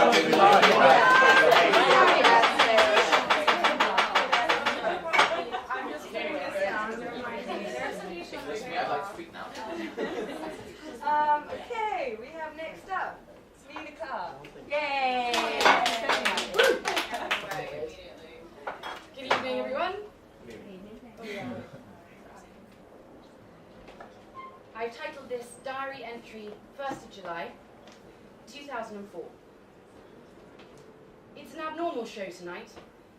Okay, we have next up, Clarke. Yay! Good evening, everyone. I've titled this diary entry 1st of July, 2004. It's an abnormal show tonight.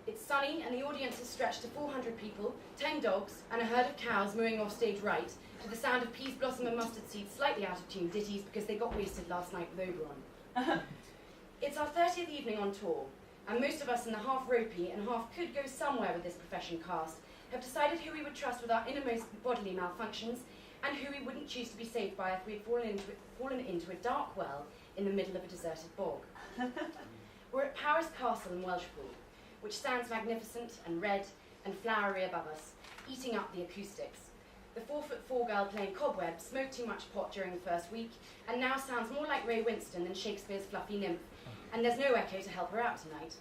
It's sunny and the audience is stretched to 400 people, 10 dogs and a herd of cows mooing off stage right to the sound of peas, blossom and mustard seeds slightly out of tune ditties because they got wasted last night with Oberon. It's our 30th evening on tour, and most of us in the half ropey and half could go somewhere with this profession cast have decided who we would trust with our innermost bodily malfunctions and who we wouldn't choose to be saved by if we had fallen into a dark well in the middle of a deserted bog. We're at Powers Castle in Welshpool, which stands magnificent and red and flowery above us, eating up the acoustics. The 4'4" girl playing Cobweb smoked too much pot during the first week and now sounds more like Ray Winston than Shakespeare's fluffy nymph, and there's no echo to help her out tonight.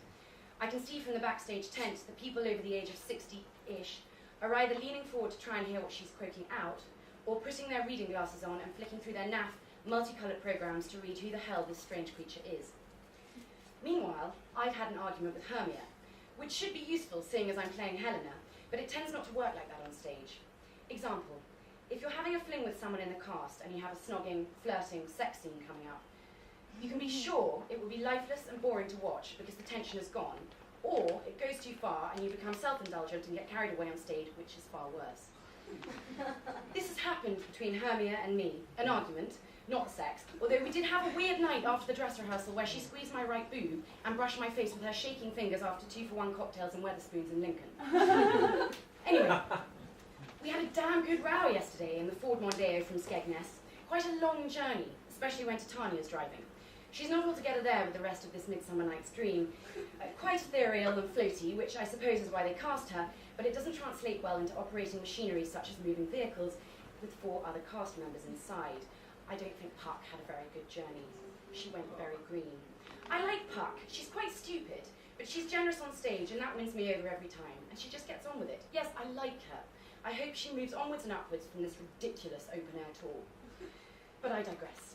I can see from the backstage tent that people over the age of 60-ish are either leaning forward to try and hear what she's croaking out, or putting their reading glasses on and flicking through their naff multicoloured programmes to read who the hell this strange creature is. Meanwhile, I've had an argument with Hermia, which should be useful seeing as I'm playing Helena, but it tends not to work like that on stage. Example, if you're having a fling with someone in the cast and you have a snogging, flirting, sex scene coming up, you can be sure it will be lifeless and boring to watch because the tension is gone, or it goes too far and you become self-indulgent and get carried away on stage, which is far worse. This has happened between Hermia and me, an argument, not sex, although we did have a weird night after the dress rehearsal where she squeezed my right boob and brushed my face with her shaking fingers after 2-for-1 cocktails and Wetherspoons in Lincoln. Anyway, we had a damn good row yesterday in the Ford Mondeo from Skegness. Quite a long journey, especially when Titania's driving. She's not altogether there with the rest of this Midsummer Night's Dream. Quite ethereal and floaty, which I suppose is why they cast her, but it doesn't translate well into operating machinery such as moving vehicles with 4 other cast members inside. I don't think Puck had a very good journey. She went very green. I like Puck. She's quite stupid, but she's generous on stage and that wins me over every time, and she just gets on with it. Yes, I like her. I hope she moves onwards and upwards from this ridiculous open-air tour. But I digress.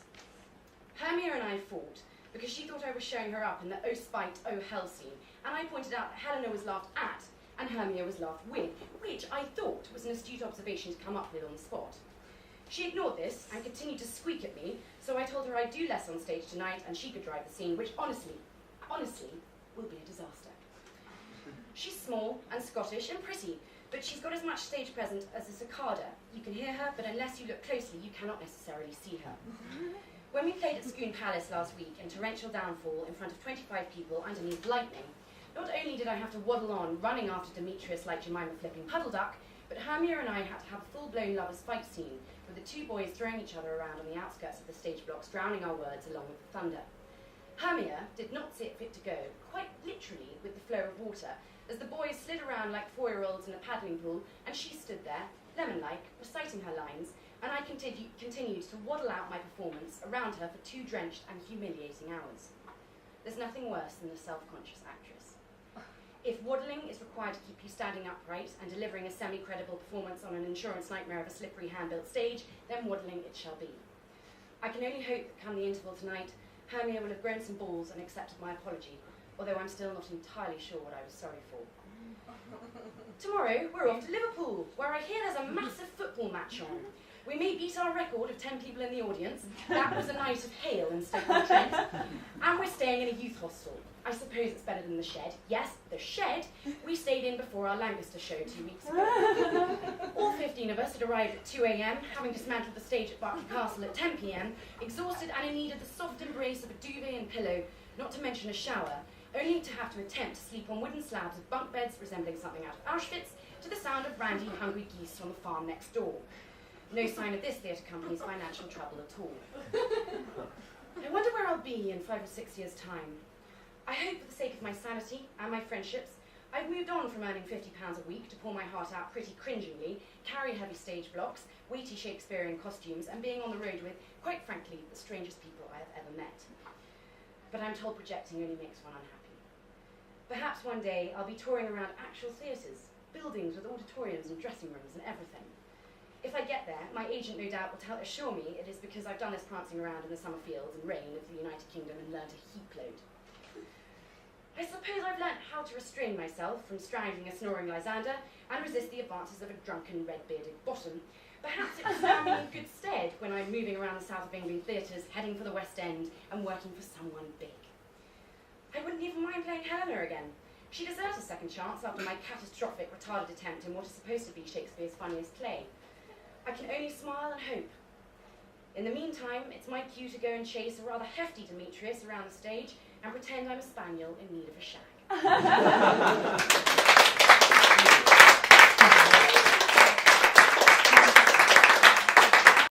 Hermia and I fought because she thought I was showing her up in the oh spite, oh hell scene, and I pointed out that Helena was laughed at and Hermia was laughed with, which I thought was an astute observation to come up with on the spot. She ignored this and continued to squeak at me, so I told her I'd do less on stage tonight and she could drive the scene, which honestly, will be a disaster. She's small and Scottish and pretty, but she's got as much stage presence as a cicada. You can hear her, but unless you look closely, you cannot necessarily see her. When we played at Scone Palace last week in torrential downfall in front of 25 people underneath lightning, not only did I have to waddle on, running after Demetrius like Jemima flipping puddle duck, but Hermia and I had to have a full-blown lovers fight scene, with the 2 boys throwing each other around on the outskirts of the stage blocks, drowning our words along with the thunder. Hermia did not see it fit to go, quite literally with the flow of water, as the boys slid around like 4-year-olds in a paddling pool, and she stood there, lemon-like, reciting her lines, and I continued to waddle out my performance around her for 2 drenched and humiliating hours. There's nothing worse than a self-conscious actress. If waddling is required to keep you standing upright and delivering a semi-credible performance on an insurance nightmare of a slippery hand-built stage, then waddling it shall be. I can only hope that come the interval tonight, Hermia will have grown some balls and accepted my apology, although I'm still not entirely sure what I was sorry for. Tomorrow, we're off to Liverpool, where I hear there's a massive football match on. We may beat our record of 10 people in the audience. That was a night of hail in Stoke-on-Trent. And we're staying in a youth hostel. I suppose it's better than the Shed. Yes, the Shed we stayed in before our Lancaster show 2 weeks ago. All 15 of us had arrived at 2 a.m, having dismantled the stage at Berkeley Castle at 10 p.m, exhausted and in need of the soft embrace of a duvet and pillow, not to mention a shower, only to have to attempt to sleep on wooden slabs with bunk beds resembling something out of Auschwitz, to the sound of randy, hungry geese on the farm next door. No sign of this theatre company's financial trouble at all. I wonder where I'll be in 5 or 6 years' time. I hope for the sake of my sanity and my friendships, I've moved on from earning £50 a week to pour my heart out pretty cringingly, carry heavy stage blocks, weighty Shakespearean costumes, and being on the road with, quite frankly, the strangest people I have ever met. but I'm told projecting only makes one unhappy. Perhaps one day I'll be touring around actual theatres, buildings with auditoriums and dressing rooms and everything. If I get there, my agent no doubt will assure me it is because I've done this prancing around in the summer fields and rain of the United Kingdom and learned a heap load. I suppose I've learnt how to restrain myself from strangling a snoring Lysander and resist the advances of a drunken red-bearded bottom. Perhaps it will stand me in good stead when I'm moving around the south of England theatres, heading for the West End and working for someone big. I wouldn't even mind playing Helena again. She deserves a second chance after my catastrophic, retarded attempt in what is supposed to be Shakespeare's funniest play. I can only smile and hope. In the meantime, it's my cue to go and chase a rather hefty Demetrius around the stage and pretend I'm a spaniel in need of a shag.